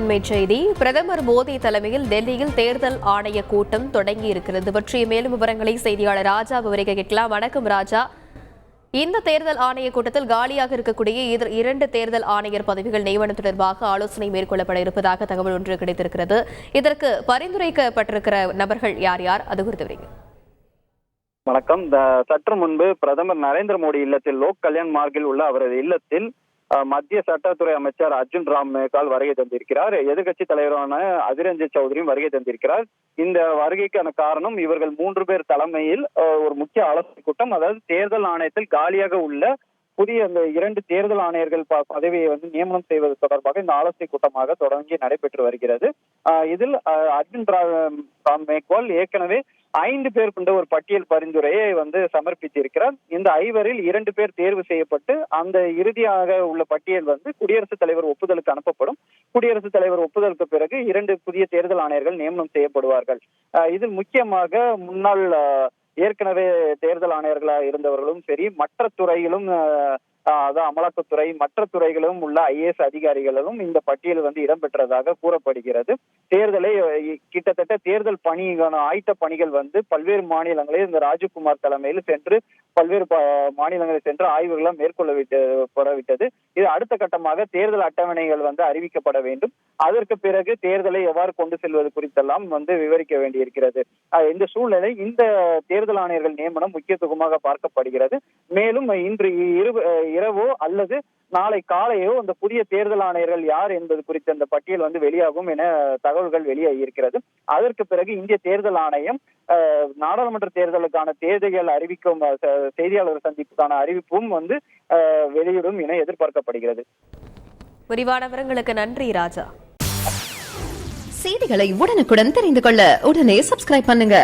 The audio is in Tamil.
முதன்மை செய்தி. பிரதமர் மோடி தலைமையில் டெல்லியில் தேர்தல் ஆணைய கூட்டம் தொடங்கி இருக்கிறது பற்றிய மேலும் விவரங்களை செய்தியாளர் ராஜா விவரிக்க கேட்கலாம். வணக்கம் ராஜா. இந்த தேர்தல் ஆணைய கூட்டத்தில் காலியாக இருக்கக்கூடிய 2 தேர்தல் ஆணையர் பதவிகள் நியமனம் தொடர்பாக ஆலோசனை மேற்கொள்ளப்பட இருப்பதாக தகவல் ஒன்று கிடைத்திருக்கிறது. இதற்கு பரிந்துரைக்கப்பட்டிருக்கிற நபர்கள் யார் யார், அது குறித்து வணக்கம். சற்று முன்பு பிரதமர் நரேந்திர மோடி இல்லத்தில் லோக் கல்யாண் மார்க்கில் உள்ள அவரது இல்லத்தில் மத்திய சட்டத்துறை அமைச்சர் அர்ஜுன் ராம் மேக்வால் வருகை தந்திருக்கிறார். எதிர்கட்சி தலைவரான அதிர் ரஞ்சன் சௌத்ரியும் வருகை தந்திருக்கிறார். இந்த வருகைக்கான காரணம், இவர்கள் 3 பேர் தலைமையில் ஒரு முக்கிய ஆலோசனை கூட்டம், அதாவது தேர்தல் ஆணையத்தில் காலியாக உள்ள புதிய அந்த 2 தேர்தல் ஆணையர்கள் பதவியை நியமனம் செய்வது தொடர்பாக இந்த ஆலோசனை கூட்டமாக தொடங்கி நடைபெற்று வருகிறது. இதில் அர்ஜுன் ராம் மேக்வால் ஏற்கனவே 5 பேர் கொண்ட ஒரு பட்டியல் பரிந்துரையை சமர்ப்பித்திருக்கிறார். இந்த 5 2 பேர் தேர்வு செய்யப்பட்டு அந்த இறுதியாக உள்ள பட்டியல் குடியரசுத் தலைவர் ஒப்புதலுக்கு அனுப்பப்படும். குடியரசுத் தலைவர் ஒப்புதலுக்கு பிறகு 2 புதிய தேர்தல் ஆணையர்கள் நியமனம் செய்யப்படுவார்கள். இதில் முக்கியமாக முன்னாள் ஏற்கனவே தேர்தல் ஆணையர்களாக இருந்தவர்களும் சரி, மற்ற துறையிலும் அதாவது அமலாக்கத்துறை மற்ற துறைகளும் உள்ள IAS அதிகாரிகளும் இந்த பட்டியல் இடம்பெற்றதாக கூறப்படுகிறது. தேர்தலை கிட்டத்தட்ட தேர்தல் பணிக்கான ஆயத்த பணிகள் பல்வேறு மாநிலங்களில் இந்த ராஜீவ்குமார் தலைமையில் சென்று பல்வேறு மாநிலங்களில் சென்று ஆய்வுகளை மேற்கொள்ளப்படவிட்டது. இது அடுத்த கட்டமாக தேர்தல் அட்டவணைகள் அறிவிக்கப்பட வேண்டும். அதற்கு பிறகு தேர்தலை எவ்வாறு கொண்டு செல்வது குறித்தெல்லாம் விவரிக்க வேண்டியிருக்கிறது. இந்த சூழ்நிலை இந்த தேர்தல் ஆணையர்கள் நியமனம் முக்கியத்துவமாக பார்க்கப்படுகிறது. மேலும் இன்று இரவோ அல்லது நாளை காலையோ அந்த புதிய தேர்தல் ஆணையர்கள் யார் என்பது குறித்த அந்த பட்டியல் வெளியாகும் என தகவல்கள் வெளியாகி இருக்கிறது. அதற்கு பிறகு இந்திய தேர்தல் ஆணையம் நாடாளுமன்ற தேர்தலுக்கான தேதிகள் அறிவிக்கும் செய்தியாளர் சந்திப்புக்கான அறிவிப்பும் வெளியிடும் என எதிர்பார்க்கப்படுகிறது. விரிவான விவரங்களுக்கு நன்றி ராஜா. செய்திகளை உடனுக்குடன் தெரிந்து கொள்ள உடனே சப்ஸ்கிரைப் பண்ணுங்க.